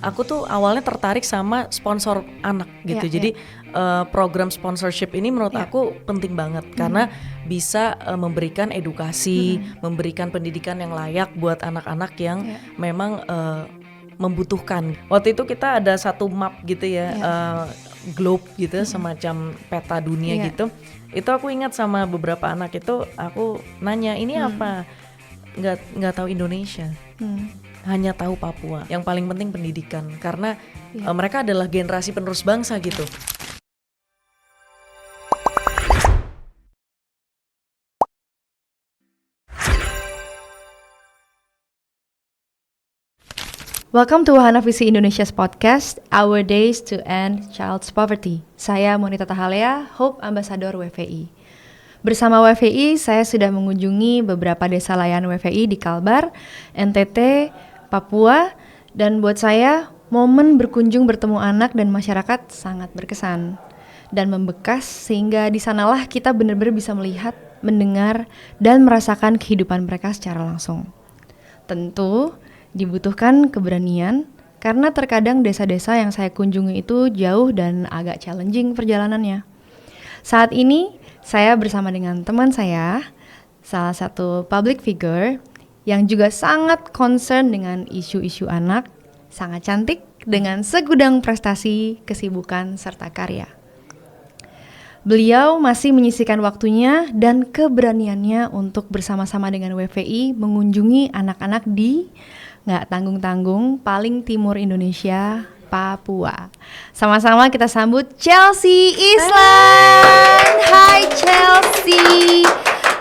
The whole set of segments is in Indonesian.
aku tuh awalnya tertarik sama sponsor anak gitu. Jadi program sponsorship ini menurut aku penting banget karena bisa memberikan edukasi, memberikan pendidikan yang layak buat anak-anak yang memang membutuhkan. Waktu itu kita ada satu map gitu ya, globe gitu, semacam peta dunia gitu. Itu aku ingat sama beberapa anak itu, aku nanya ini apa? Nggak tahu Indonesia. Hanya tahu Papua. Yang paling penting pendidikan karena mereka adalah generasi penerus bangsa gitu. Welcome to Wahana Visi Indonesia's podcast, Our Days to End Child's Poverty. Saya Monita Tahalea, Hope Ambassador WVI. Bersama WVI, saya sudah mengunjungi beberapa desa layan WVI di Kalbar, NTT, Papua, dan buat saya, momen berkunjung bertemu anak dan masyarakat sangat berkesan dan membekas sehingga di sanalah kita benar-benar bisa melihat, mendengar, dan merasakan kehidupan mereka secara langsung. Tentu, dibutuhkan keberanian karena terkadang desa-desa yang saya kunjungi itu jauh dan agak challenging perjalanannya. Saat ini saya bersama dengan teman saya, salah satu public figure yang juga sangat concern dengan isu-isu anak, sangat cantik dengan segudang prestasi, kesibukan, serta karya. Beliau masih menyisihkan waktunya dan keberaniannya untuk bersama-sama dengan WVI mengunjungi anak-anak di nggak tanggung-tanggung paling timur Indonesia, Papua. Sama-sama kita sambut Chelsea Islan. Hi Chelsea,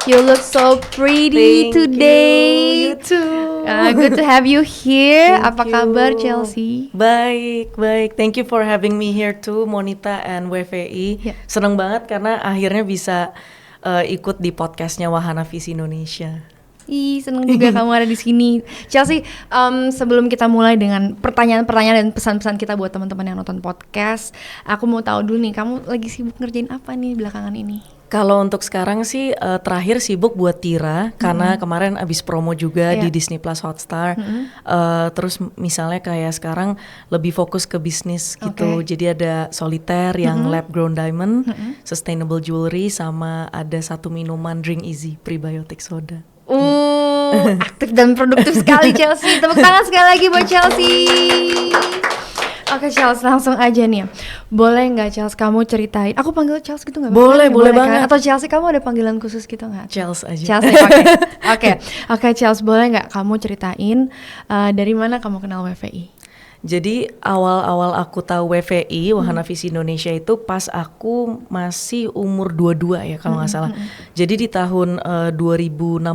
you look so pretty today. You too. Good to have you here. Thank Apa you. kabar Chelsea? Baik. Thank you for having me here too, Monita and WVI. Yeah. Seneng banget karena akhirnya bisa ikut di podcastnya Wahana Visi Indonesia. Seneng juga kamu ada di sini, Chelsea. Sebelum kita mulai dengan pertanyaan-pertanyaan dan pesan-pesan kita buat teman-teman yang nonton podcast, aku mau tahu dulu nih, kamu lagi sibuk ngerjain apa nih belakangan ini? Kalau untuk sekarang sih terakhir sibuk buat Tira karena kemarin abis promo juga di Disney Plus Hotstar. Terus misalnya kayak sekarang lebih fokus ke bisnis gitu. Jadi ada Solitaire yang lab grown diamond, sustainable jewelry, sama ada satu minuman Drink Easy prebiotic soda. Aktif dan produktif sekali Chelsea. Tepuk tangan sekali lagi buat Chelsea. Oke Chelsea, langsung aja nih. Boleh nggak Chelsea kamu ceritain? Aku panggil Chelsea gitu nggak? Boleh kan? banget. Atau Chelsea kamu ada panggilan khusus gitu nggak? Chelsea aja. Chelsea, oke Chelsea, boleh nggak kamu ceritain dari mana kamu kenal WVI? Jadi awal-awal aku tahu WVI, Wahana Visi Indonesia itu pas aku masih umur 22 ya kalau nggak salah. Jadi di tahun 2016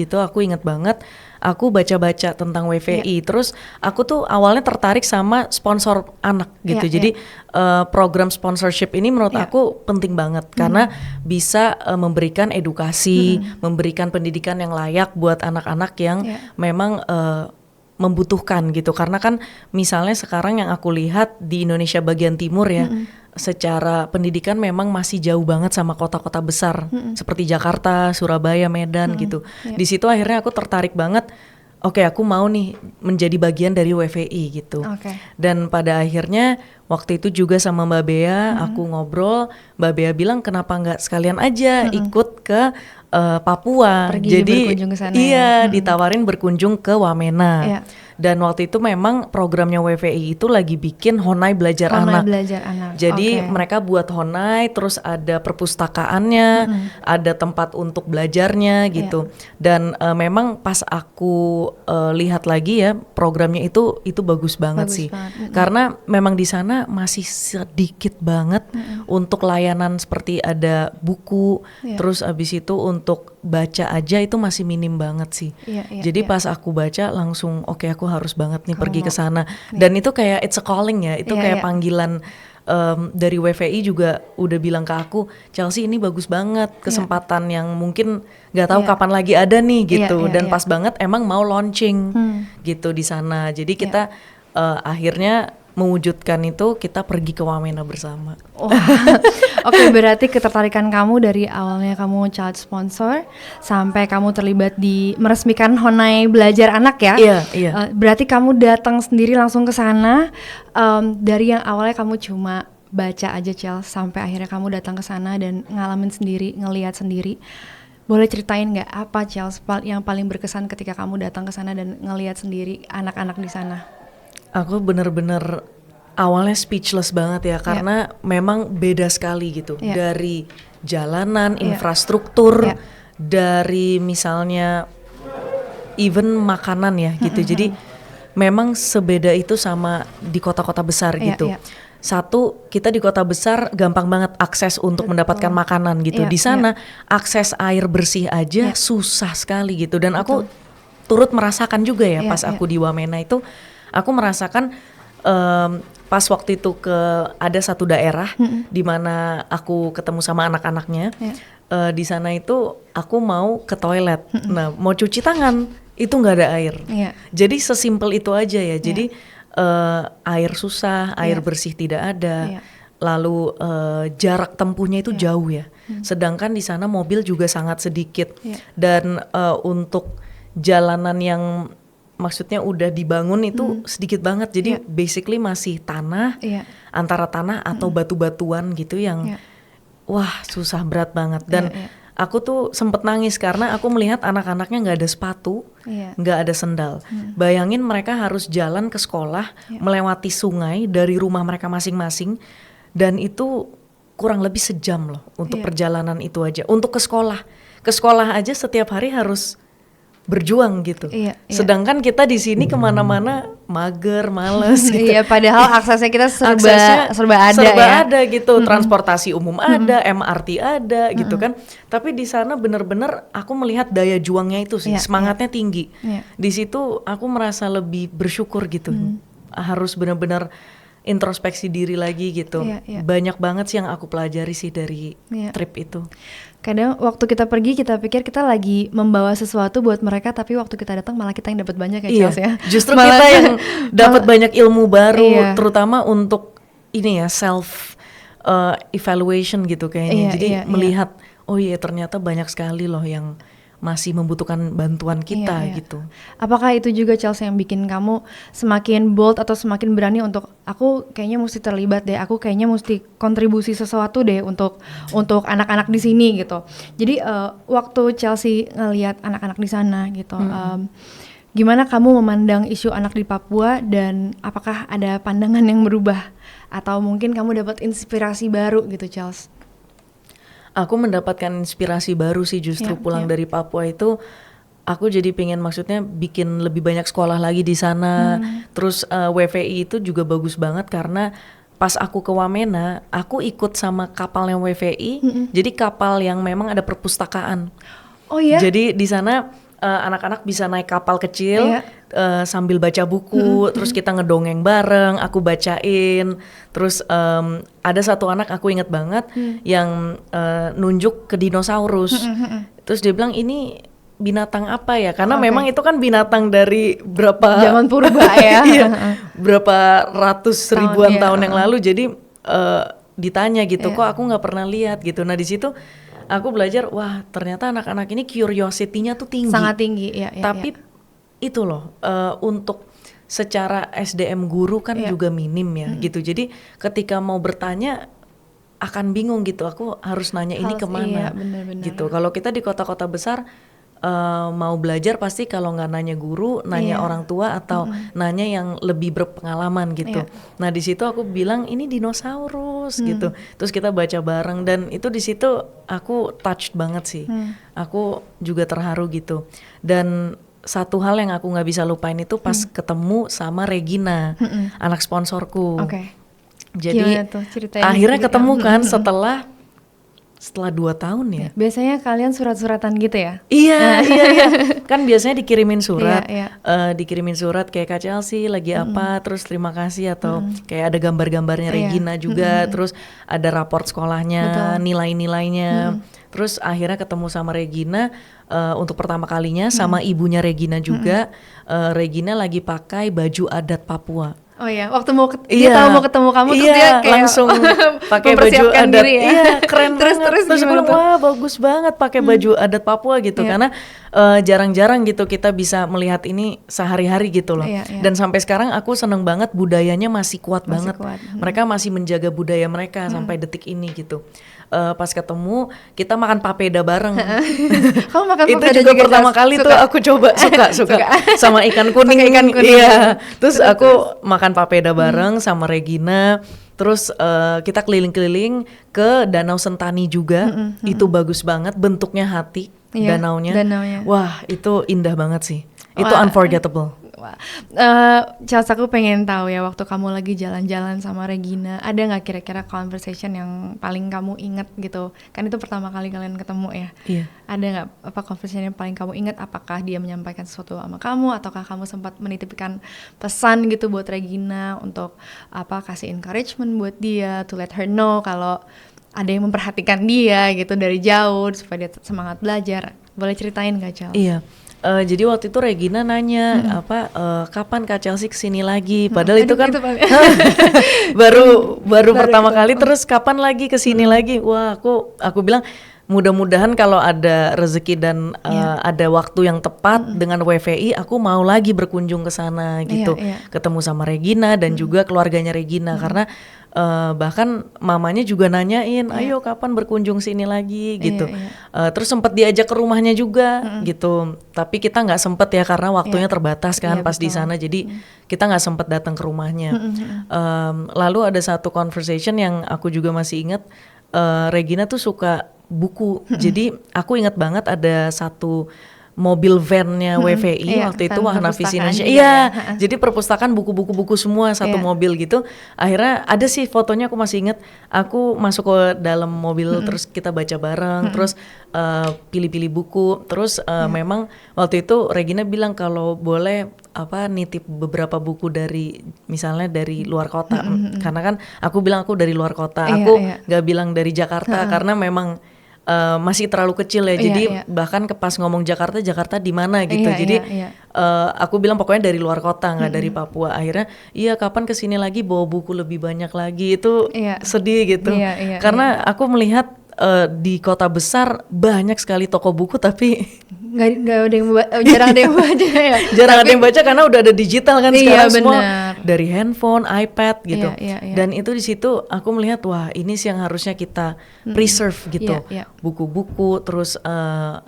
gitu aku ingat banget aku baca-baca tentang WVI. Terus aku tuh awalnya tertarik sama sponsor anak gitu. Jadi program sponsorship ini menurut aku penting banget karena bisa memberikan edukasi, memberikan pendidikan yang layak buat anak-anak yang memang membutuhkan gitu. Karena kan misalnya sekarang yang aku lihat di Indonesia bagian timur ya, secara pendidikan memang masih jauh banget sama kota-kota besar seperti Jakarta, Surabaya, Medan gitu. Di situ akhirnya aku tertarik banget. Oke, aku mau nih menjadi bagian dari WVI gitu. Dan pada akhirnya waktu itu juga sama Mbak Bea, aku ngobrol, Mbak Bea bilang kenapa nggak sekalian aja ikut ke Papua. Jadi berkunjung ke sana. Iya, ditawarin berkunjung ke Wamena. Dan waktu itu memang programnya WVI itu lagi bikin Honai Belajar Anak. Jadi mereka buat Honai, terus ada perpustakaannya, ada tempat untuk belajarnya gitu. Dan memang pas aku lihat lagi ya, programnya itu bagus banget sih. Karena memang di sana masih sedikit banget untuk layanan seperti ada buku, terus abis itu untuk baca aja itu masih minim banget sih. Jadi pas aku baca langsung oke, aku harus banget nih pergi ke sana. Dan itu kayak it's a calling ya, itu kayak panggilan. Dari WVI juga udah bilang ke aku, Chelsea ini bagus banget, kesempatan yang mungkin nggak tahu kapan lagi ada nih gitu. Dan pas banget emang mau launching gitu di sana. Jadi kita akhirnya mewujudkan itu kita pergi ke Wamena bersama. Oke, berarti ketertarikan kamu dari awalnya kamu child sponsor sampai kamu terlibat di meresmikan Honai Belajar Anak ya? Iya. Berarti kamu datang sendiri langsung ke sana, dari yang awalnya kamu cuma baca aja Chels, sampai akhirnya kamu datang ke sana dan ngalamin sendiri, ngelihat sendiri. Boleh ceritain nggak apa Chels yang paling berkesan ketika kamu datang ke sana dan ngelihat sendiri anak-anak di sana? Aku bener-bener awalnya speechless banget ya, karena memang beda sekali gitu. Dari jalanan, infrastruktur, dari misalnya even makanan ya gitu. Jadi memang sebeda itu sama di kota-kota besar gitu. Satu, kita di kota besar gampang banget akses untuk mendapatkan makanan gitu. Di sana akses air bersih aja susah sekali gitu. Dan aku turut merasakan juga ya pas aku di Wamena itu, aku merasakan pas waktu itu ada satu daerah di mana aku ketemu sama anak-anaknya. Di sana itu aku mau ke toilet. Nah, mau cuci tangan itu nggak ada air. Jadi sesimpel itu aja ya. Jadi air susah, air bersih tidak ada. Lalu jarak tempuhnya itu jauh ya. Sedangkan di sana mobil juga sangat sedikit. Dan untuk jalanan yang maksudnya udah dibangun itu sedikit banget. Jadi basically masih tanah, antara tanah atau batu-batuan gitu yang wah susah, berat banget. Dan aku tuh sempet nangis karena aku melihat anak-anaknya nggak ada sepatu, nggak ada sendal. Bayangin mereka harus jalan ke sekolah, melewati sungai dari rumah mereka masing-masing, dan itu kurang lebih sejam loh untuk perjalanan itu aja. Untuk ke sekolah aja setiap hari harus berjuang gitu. Sedangkan kita di sini kemana-mana mager, males gitu. Padahal aksesnya kita serba ada gitu. Transportasi umum ada, MRT ada gitu kan. Tapi di sana bener-bener aku melihat daya juangnya itu sih, semangatnya tinggi. Di situ aku merasa lebih bersyukur gitu. Harus benar-benar introspeksi diri lagi gitu. Banyak banget sih yang aku pelajari sih dari trip itu. Kadang waktu kita pergi kita pikir kita lagi membawa sesuatu buat mereka, tapi waktu kita datang malah kita yang dapat banyak ya Chels ya. Justru kita yang dapat banyak ilmu baru, terutama untuk ini ya self evaluation gitu kayaknya. Jadi melihat oh iya ternyata banyak sekali loh yang masih membutuhkan bantuan kita gitu. Apakah itu juga Chels yang bikin kamu semakin bold atau semakin berani untuk aku kayaknya mesti terlibat deh, aku kayaknya mesti kontribusi sesuatu deh untuk anak-anak di sini gitu. Jadi waktu Chelsea ngelihat anak-anak di sana gitu, gimana kamu memandang isu anak di Papua dan apakah ada pandangan yang berubah atau mungkin kamu dapat inspirasi baru gitu Chels? Aku mendapatkan inspirasi baru sih justru pulang dari Papua itu. Aku jadi pengen maksudnya bikin lebih banyak sekolah lagi di sana. Terus WVI itu juga bagus banget karena pas aku ke Wamena, aku ikut sama kapalnya WVI. Jadi kapal yang memang ada perpustakaan. Oh iya? Jadi di sana anak-anak bisa naik kapal kecil sambil baca buku, terus kita ngedongeng bareng, aku bacain. Terus ada satu anak aku inget banget yang nunjuk ke dinosaurus. Terus dia bilang ini binatang apa ya? Karena memang itu kan binatang dari berapa zaman purba ya. Berapa ratus ribuan tahun yang lalu. Jadi ditanya gitu, kok aku nggak pernah lihat gitu. Nah di situ aku belajar, wah ternyata anak-anak ini curiosity-nya tuh tinggi. Sangat tinggi, Tapi itu loh, untuk secara SDM guru kan juga minim ya gitu. Jadi ketika mau bertanya akan bingung gitu, aku harus nanya ini kemana gitu. Kalau kita di kota-kota besar mau belajar pasti kalau nggak nanya guru, nanya orang tua atau nanya yang lebih berpengalaman gitu. Nah di situ aku bilang ini dinosaurus gitu. Terus kita baca bareng dan itu di situ aku touched banget sih. Aku juga terharu gitu. Dan satu hal yang aku nggak bisa lupain itu pas ketemu sama Regina, anak sponsorku. Jadi akhirnya ketemu kan setelah 2 tahun ya. Biasanya kalian surat-suratan gitu ya? Iya. Kan biasanya dikirimin surat, dikirimin surat kayak Kak Chelsea lagi apa, terus terima kasih atau kayak ada gambar-gambarnya Regina juga, terus ada raport sekolahnya, nilai-nilainya. Terus akhirnya ketemu sama Regina untuk pertama kalinya sama ibunya Regina juga. Regina lagi pakai baju adat Papua. Oh ya, waktu dia tahu mau ketemu kamu terus dia kayak langsung pakai baju adat. Diri, ya? Iya, keren terus banget. Terus gue bilang, wah bagus banget pakai baju adat Papua gitu, karena jarang-jarang gitu kita bisa melihat ini sehari-hari gitu loh. Dan sampai sekarang aku seneng banget budayanya masih kuat banget. Mereka masih menjaga budaya mereka sampai detik ini gitu. Pas ketemu kita makan papeda bareng. Kamu makan itu papeda juga pertama kali tuh aku coba suka sama ikan kuning. Iya. Terus aku makan papeda bareng sama Regina. Terus kita keliling-keliling ke Danau Sentani juga. Itu bagus banget, bentuknya hati danaunya. Wah, itu indah banget sih. Itu unforgettable. Charles, aku pengen tahu ya, waktu kamu lagi jalan-jalan sama Regina, ada nggak kira-kira conversation yang paling kamu inget gitu? Kan itu pertama kali kalian ketemu ya. Iya. Ada nggak apa conversation yang paling kamu inget? Apakah dia menyampaikan sesuatu sama kamu, ataukah kamu sempat menitipkan pesan gitu buat Regina untuk kasih encouragement buat dia, to let her know kalau ada yang memperhatikan dia gitu dari jauh supaya dia semangat belajar? Boleh ceritain nggak, Charles? Iya. Jadi waktu itu Regina nanya kapan Kak Chelsea kesini lagi, padahal itu kan baru pertama kali, terus kapan lagi kesini lagi. Wah, aku bilang mudah-mudahan kalau ada rezeki dan ada waktu yang tepat dengan WFI, aku mau lagi berkunjung ke sana gitu, ketemu sama Regina dan juga keluarganya Regina, karena bahkan mamanya juga nanyain, ayo kapan berkunjung sini lagi gitu. Terus sempat diajak ke rumahnya juga gitu, tapi kita nggak sempet ya karena waktunya terbatas kan pas di sana, jadi kita nggak sempet datang ke rumahnya. Lalu ada satu conversation yang aku juga masih ingat, Regina tuh suka buku, jadi aku ingat banget ada satu mobil van-nya WFI waktu itu Wahana Visi Indonesia. Iya, jadi perpustakaan buku-buku semua satu mobil gitu. Akhirnya ada sih fotonya, aku masih inget. Aku masuk ke dalam mobil terus kita baca bareng, terus pilih-pilih buku. Terus memang waktu itu Regina bilang kalau boleh nitip beberapa buku dari misalnya dari luar kota. Karena kan aku bilang aku dari luar kota. Aku nggak bilang dari Jakarta karena memang masih terlalu kecil ya, jadi bahkan pas ngomong Jakarta di mana gitu, jadi aku bilang pokoknya dari luar kota, nggak dari Papua. Akhirnya kapan kesini lagi bawa buku lebih banyak lagi, itu sedih gitu, karena aku melihat di kota besar banyak sekali toko buku tapi nggak ada yang jarang ada yang baca ya. Jarang ada yang baca karena udah ada digital kan sekarang, semua dari handphone, iPad gitu. Dan itu di situ aku melihat, wah ini sih yang harusnya kita preserve gitu. Buku-buku, terus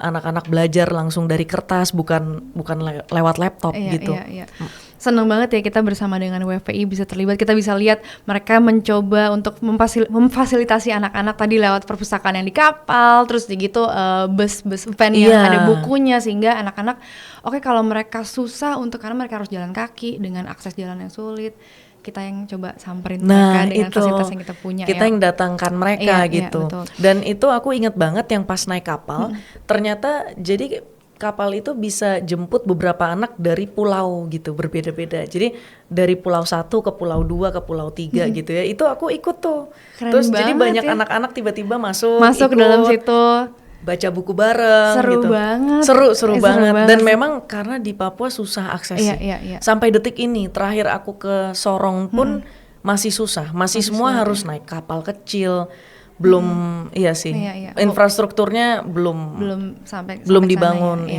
anak-anak belajar langsung dari kertas, bukan lewat laptop gitu. Senang banget ya kita bersama dengan WFI bisa terlibat, kita bisa lihat mereka mencoba untuk memfasilitasi anak-anak tadi lewat perpustakaan yang di kapal, terus gitu bus van yang ada bukunya, sehingga anak-anak kalau mereka susah karena mereka harus jalan kaki dengan akses jalan yang sulit, kita yang coba samperin mereka dengan fasilitas yang kita punya. Kita yang datangkan mereka gitu. Dan itu aku inget banget yang pas naik kapal, ternyata jadi kapal itu bisa jemput beberapa anak dari pulau gitu, berbeda-beda. Jadi dari pulau 1 ke pulau 2 ke pulau 3 gitu ya. Itu aku ikut tuh. Keren. Terus jadi banyak anak-anak tiba-tiba masuk ke dalam situ, baca buku bareng. Seru gitu. banget. Seru banget. Dan memang karena di Papua susah aksesnya. Sampai detik ini, terakhir aku ke Sorong pun masih susah. Masih semua harus naik kapal kecil. Belum infrastrukturnya belum sampai dibangun.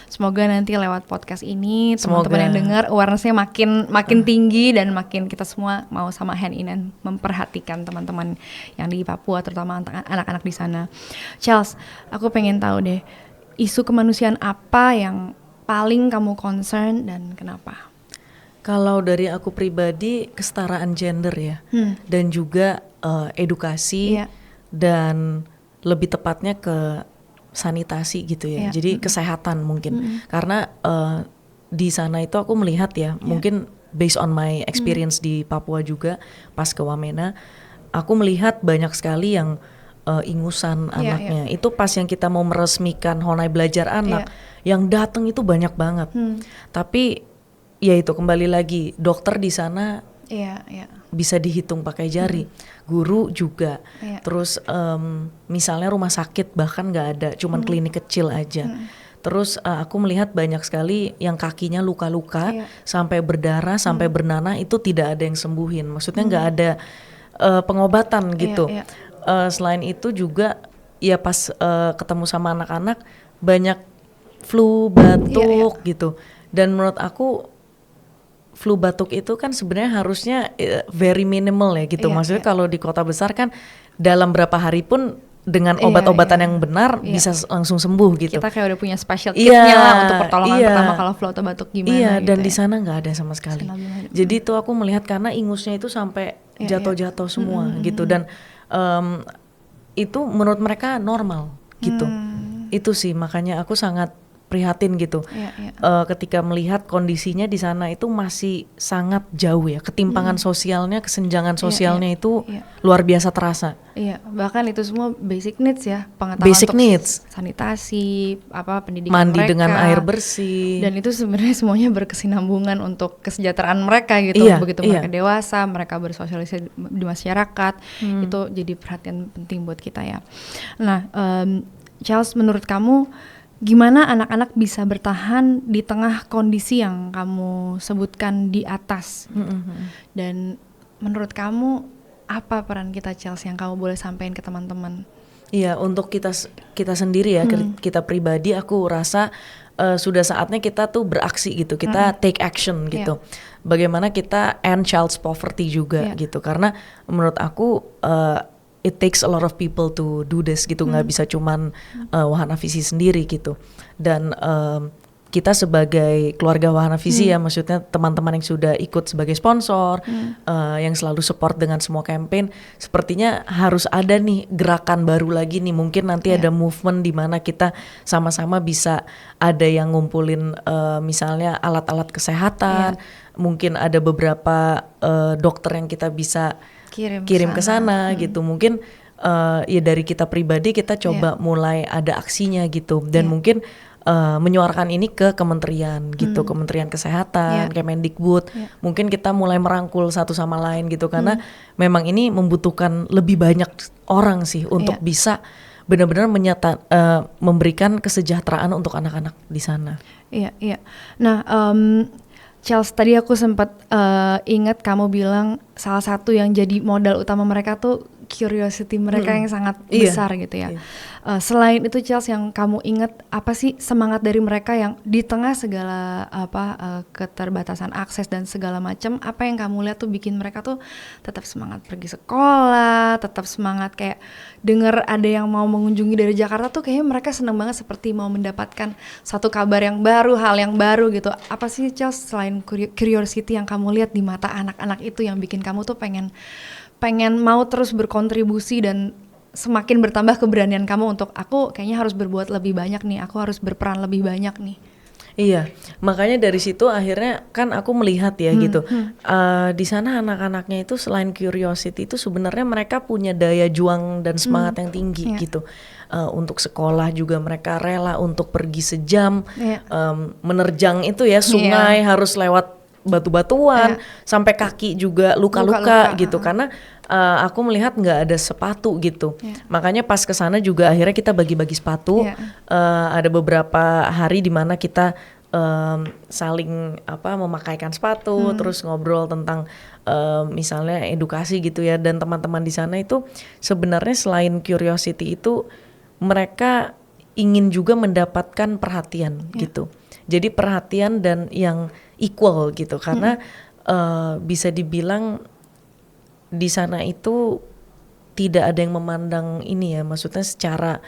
Semoga nanti lewat podcast ini teman-teman yang dengar awareness-nya makin tinggi, dan makin kita semua mau sama hand in hand memperhatikan teman-teman yang di Papua, terutama anak-anak di sana. Charles, aku pengen tahu deh, isu kemanusiaan apa yang paling kamu concern dan kenapa? Kalau dari aku pribadi, kesetaraan gender ya, dan juga edukasi, dan lebih tepatnya ke sanitasi gitu ya. Jadi kesehatan mungkin, karena di sana itu aku melihat ya, mungkin based on my experience di Papua juga pas ke Wamena, aku melihat banyak sekali yang ingusan anaknya. Itu pas yang kita mau meresmikan Honai Belajar Anak, yang datang itu banyak banget. Tapi ya itu kembali lagi, dokter di sana bisa dihitung pakai jari, guru juga. Terus misalnya rumah sakit bahkan nggak ada, cuman klinik kecil aja. Terus aku melihat banyak sekali yang kakinya luka-luka sampai berdarah, sampai bernanah, itu tidak ada yang sembuhin. Maksudnya nggak ada pengobatan gitu. Selain itu juga ya pas ketemu sama anak-anak banyak flu, batuk gitu. Dan menurut aku flu batuk itu kan sebenarnya harusnya very minimal ya gitu. Maksudnya kalau di kota besar kan dalam berapa hari pun dengan obat-obatan yang benar bisa langsung sembuh gitu. Kita kayak udah punya special kitnya lah untuk pertolongan pertama kalau flu atau batuk gimana. Iya, gitu dan di sana nggak ada sama sekali. Jadi itu aku melihat karena ingusnya itu sampai jatuh-jatuh semua gitu, dan itu menurut mereka normal gitu. Itu sih makanya aku sangat prihatin gitu. Ketika melihat kondisinya di sana itu masih sangat jauh ya, ketimpangan sosialnya, kesenjangan sosialnya itu luar biasa terasa. Iya, bahkan itu semua basic needs ya, pengetahuan basic untuk needs, sanitasi, pendidikan mandi mereka dengan air bersih. Dan itu sebenarnya semuanya berkesinambungan untuk kesejahteraan mereka gitu. Begitu mereka dewasa, mereka bersosialisasi di masyarakat, itu jadi perhatian penting buat kita ya. Nah, Charles, menurut kamu gimana anak-anak bisa bertahan di tengah kondisi yang kamu sebutkan di atas? Dan menurut kamu apa peran kita, Charles, yang kamu boleh sampaikan ke teman-teman? Iya, untuk kita sendiri ya, kita pribadi, aku rasa sudah saatnya kita tuh beraksi gitu, kita take action gitu. Bagaimana kita end child's poverty juga gitu, karena menurut aku it takes a lot of people to do this gitu, nggak bisa cuman Wahana Visi sendiri gitu. Dan kita sebagai keluarga Wahana Visi ya, maksudnya teman-teman yang sudah ikut sebagai sponsor, yang selalu support dengan semua campaign, sepertinya harus ada nih gerakan baru lagi nih. Mungkin nanti ada movement di mana kita sama-sama bisa ada yang ngumpulin misalnya alat-alat kesehatan, mungkin ada beberapa dokter yang kita bisa kirim ke sana gitu. Mungkin ya dari kita pribadi kita coba mulai ada aksinya gitu, dan mungkin menyuarakan ini ke kementerian gitu, Kementerian Kesehatan, Kemendikbud. Mungkin kita mulai merangkul satu sama lain gitu, karena memang ini membutuhkan lebih banyak orang sih untuk bisa benar-benar memberikan kesejahteraan untuk anak-anak di sana. Iya. Nah, Charles, tadi aku sempat ingat kamu bilang salah satu yang jadi modal utama mereka tuh curiosity mereka yang sangat besar gitu ya. Selain itu, Charles, yang kamu ingat apa sih semangat dari mereka yang di tengah segala keterbatasan akses dan segala macam, apa yang kamu lihat tuh bikin mereka tuh tetap semangat pergi sekolah, tetap semangat kayak dengar ada yang mau mengunjungi dari Jakarta tuh kayaknya mereka seneng banget, seperti mau mendapatkan satu kabar yang baru, hal yang baru gitu. Apa sih, Charles, selain curiosity yang kamu lihat di mata anak-anak itu yang bikin kamu tuh pengen mau terus berkontribusi dan semakin bertambah keberanian kamu untuk aku kayaknya harus berbuat lebih banyak nih, aku harus berperan lebih banyak nih? Iya, makanya dari situ akhirnya kan aku melihat ya gitu, di sana anak-anaknya itu selain curiosity itu sebenarnya mereka punya daya juang dan semangat yang tinggi gitu. Untuk sekolah juga mereka rela untuk pergi sejam, menerjang itu ya sungai, harus lewat batu-batuan, sampai kaki juga luka-luka gitu, karena aku melihat nggak ada sepatu gitu. Makanya pas kesana juga akhirnya kita bagi-bagi sepatu. Ada beberapa hari di mana kita saling memakaikan sepatu, terus ngobrol tentang misalnya edukasi gitu ya. Dan teman-teman di sana itu sebenarnya selain curiosity itu mereka ingin juga mendapatkan perhatian gitu. Jadi perhatian dan yang equal gitu, karena bisa dibilang di sana itu tidak ada yang memandang ini ya, maksudnya secara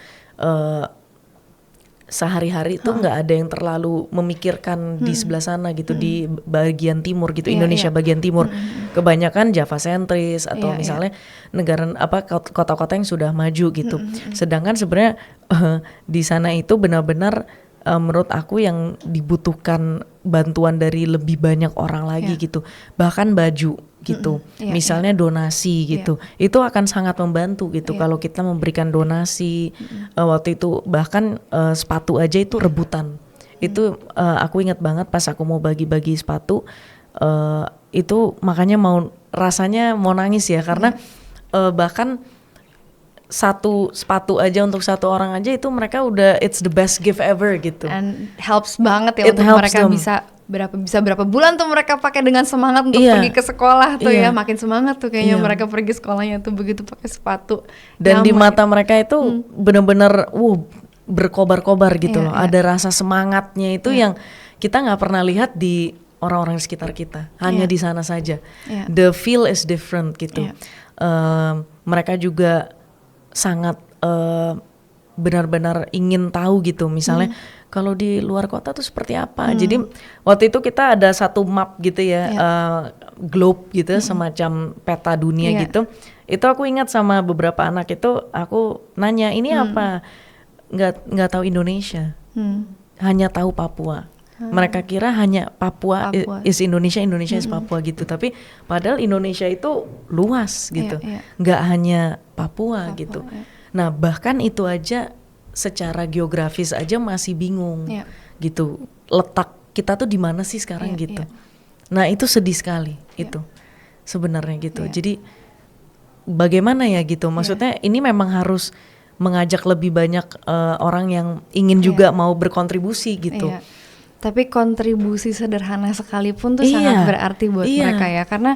sehari-hari itu nggak ada yang terlalu memikirkan di sebelah sana gitu, di bagian timur gitu, Indonesia bagian timur, kebanyakan Java sentris atau misalnya negara kota-kota yang sudah maju gitu. Sedangkan sebenarnya di sana itu benar-benar menurut aku yang dibutuhkan bantuan dari lebih banyak orang lagi gitu, bahkan baju gitu, misalnya donasi gitu, itu akan sangat membantu gitu kalau kita memberikan donasi. Waktu itu bahkan sepatu aja itu rebutan. Itu aku ingat banget pas aku mau bagi-bagi sepatu, itu makanya rasanya mau nangis ya, karena bahkan satu sepatu aja untuk satu orang aja itu mereka udah it's the best gift ever gitu. And helps banget ya It untuk helps mereka them. bisa berapa bulan tuh mereka pakai dengan semangat untuk Iya. pergi ke sekolah tuh Iya. ya, makin semangat tuh kayaknya Iya. mereka pergi sekolahnya tuh begitu pakai sepatu. Dan di nyaman. mata mereka itu bener-bener berkobar-kobar gitu Iya, loh. iya. Ada rasa semangatnya itu yang kita nggak pernah lihat di orang-orang di sekitar kita. Hanya Iya. di sana saja. Iya. The feel is different gitu. Iya. Mereka juga sangat benar-benar ingin tahu gitu. Misalnya kalau di luar kota tuh seperti apa. Jadi waktu itu kita ada satu map gitu ya, globe gitu, semacam peta dunia Iya. gitu. Itu aku ingat sama beberapa anak itu, aku nanya ini apa? Nggak tahu Indonesia, hanya tahu Papua. Mereka kira hanya Papua. Is Indonesia, Indonesia is Papua gitu. Tapi padahal Indonesia itu luas gitu, Iya, iya. nggak hanya Papua gitu. iya. Nah bahkan itu aja secara geografis aja masih bingung Iya. gitu. Letak kita tuh di mana sih sekarang Iya, gitu. iya. Nah itu sedih sekali itu sebenarnya gitu. Iya. Jadi bagaimana ya gitu? Maksudnya ini memang harus mengajak lebih banyak orang yang ingin juga mau berkontribusi gitu. Iya. Tapi kontribusi sederhana sekalipun tuh Iya. sangat berarti buat Iya. mereka ya. Karena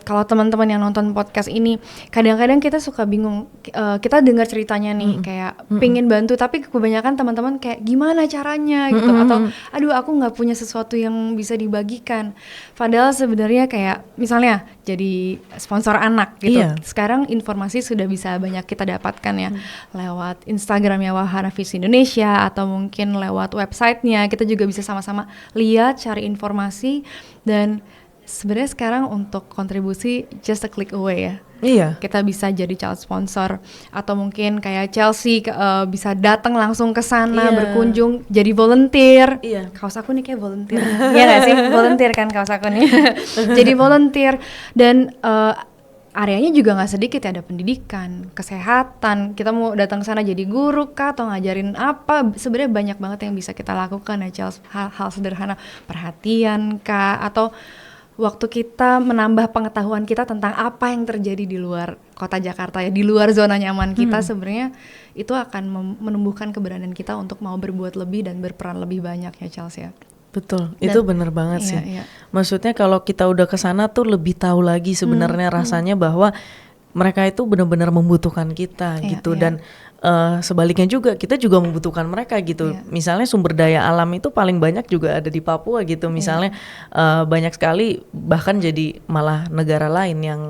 kalau teman-teman yang nonton podcast ini, kadang-kadang kita suka bingung. Kita dengar ceritanya nih, kayak pingin bantu, tapi kebanyakan teman-teman kayak gimana caranya gitu, atau aduh aku nggak punya sesuatu yang bisa dibagikan. Padahal sebenarnya kayak misalnya jadi sponsor anak gitu. Iya. Sekarang informasi sudah bisa banyak kita dapatkan ya, lewat Instagramnya Wahana Visi Indonesia atau mungkin lewat websitenya. Kita juga bisa sama-sama lihat, cari informasi, dan sebenarnya sekarang untuk kontribusi just a click away ya. Iya. Kita bisa jadi child sponsor, atau mungkin kayak Chelsea bisa datang langsung ke sana, Iya. berkunjung jadi volunteer. Iya. Kaos aku nih kayak volunteer. Iya gak sih? Volunteer kan kaos aku nih. Jadi volunteer, dan areanya juga nggak sedikit ya, ada pendidikan, kesehatan. Kita mau datang ke sana jadi guru kah atau ngajarin apa? Sebenarnya banyak banget yang bisa kita lakukan ya, Charles. Hal-hal sederhana, perhatian kah, atau waktu kita menambah pengetahuan kita tentang apa yang terjadi di luar kota Jakarta ya, di luar zona nyaman kita, sebenarnya itu akan menumbuhkan keberanian kita untuk mau berbuat lebih dan berperan lebih banyak ya, Charles ya. Betul, itu bener banget iya, sih. iya. Maksudnya kalau kita udah ke sana tuh lebih tahu lagi sebenarnya rasanya bahwa mereka itu benar-benar membutuhkan kita Iya, gitu. iya. Dan sebaliknya juga kita juga membutuhkan mereka gitu. Iya. Misalnya sumber daya alam itu paling banyak juga ada di Papua gitu. Misalnya banyak sekali, bahkan jadi malah negara lain yang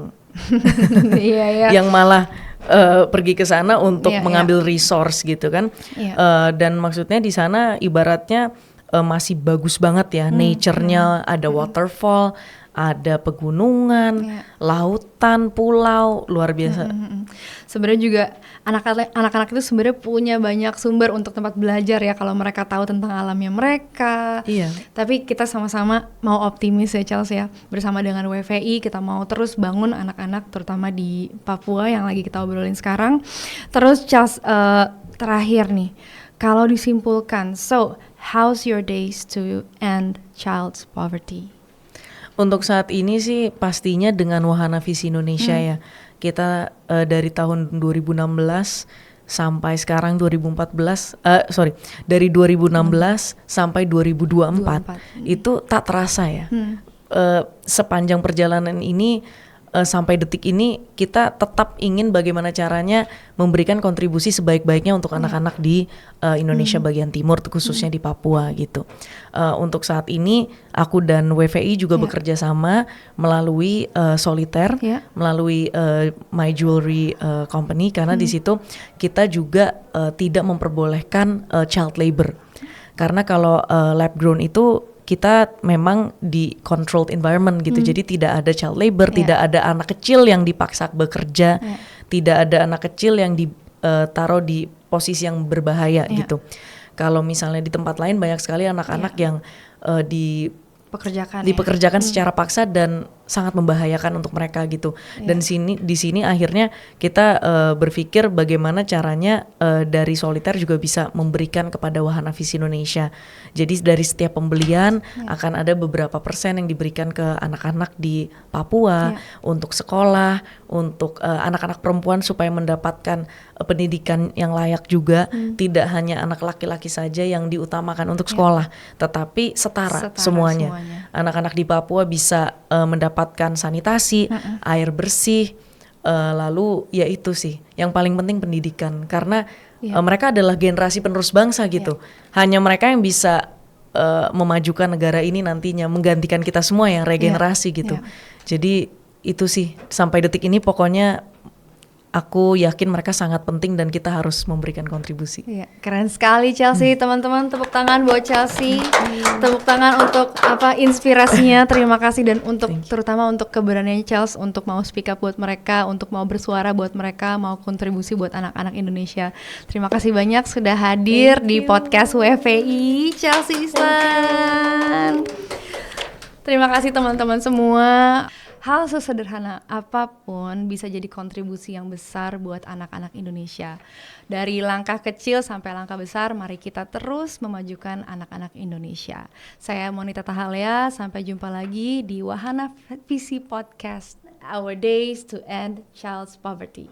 Iya, iya. yang malah pergi ke sana untuk Iya, mengambil resource gitu kan. Iya. Dan maksudnya di sana ibaratnya masih bagus banget ya, nature-nya, ada waterfall, ada pegunungan, lautan, pulau, luar biasa. Sebenarnya juga anak-anak itu sebenarnya punya banyak sumber untuk tempat belajar ya, kalau mereka tahu tentang alamnya mereka. Iya. Tapi kita sama-sama mau optimis ya, Charles ya. Bersama dengan WVI kita mau terus bangun anak-anak, terutama di Papua yang lagi kita obrolin sekarang. Terus Charles, terakhir nih, kalau disimpulkan, so how's your days to end child poverty? Untuk saat ini sih pastinya dengan Wahana Visi Indonesia ya. Kita dari tahun 2016 sampai sekarang 2014, dari 2016 sampai 2024 itu tak terasa ya. Sepanjang perjalanan ini sampai detik ini kita tetap ingin bagaimana caranya memberikan kontribusi sebaik-baiknya untuk anak-anak di Indonesia bagian timur, khususnya di Papua gitu. Untuk saat ini aku dan WVI juga bekerja sama melalui Solitaire, melalui My Jewelry Company, karena di situ kita juga tidak memperbolehkan child labor. Karena kalau lab grown itu kita memang di controlled environment gitu, jadi tidak ada child labor, tidak ada anak kecil yang dipaksa bekerja, tidak ada anak kecil yang ditaruh di posisi yang berbahaya gitu. Kalau misalnya di tempat lain banyak sekali anak-anak yang dipekerjakan secara paksa, dan sangat membahayakan untuk mereka gitu. Dan di sini akhirnya kita berpikir bagaimana caranya dari Soliter juga bisa memberikan kepada Wahana Visi Indonesia. Jadi dari setiap pembelian akan ada beberapa persen yang diberikan ke anak-anak di Papua untuk sekolah, untuk anak-anak perempuan supaya mendapatkan pendidikan yang layak juga. Tidak hanya anak laki-laki saja yang diutamakan untuk sekolah, tetapi setara semuanya. Anak-anak di Papua bisa mendapatkan sanitasi, air bersih, lalu ya itu sih yang paling penting pendidikan, karena mereka adalah generasi penerus bangsa gitu. Hanya mereka yang bisa memajukan negara ini nantinya, menggantikan kita semua yang regenerasi gitu. Jadi itu sih sampai detik ini pokoknya aku yakin mereka sangat penting dan kita harus memberikan kontribusi. Iya, keren sekali Chelsea, teman-teman, tepuk tangan buat Chelsea. Tepuk tangan untuk inspirasinya. Terima kasih, dan untuk terutama untuk keberaniannya Chelsea untuk mau speak up buat mereka, untuk mau bersuara buat mereka, mau kontribusi buat anak-anak Indonesia. Terima kasih banyak sudah hadir di podcast WFI Chelsea Islan. Terima kasih teman-teman semua. Hal sesederhana apapun bisa jadi kontribusi yang besar buat anak-anak Indonesia. Dari langkah kecil sampai langkah besar, mari kita terus memajukan anak-anak Indonesia. Saya Monita Tahalea, sampai jumpa lagi di Wahana Visi Podcast, Our Days to End Child Poverty.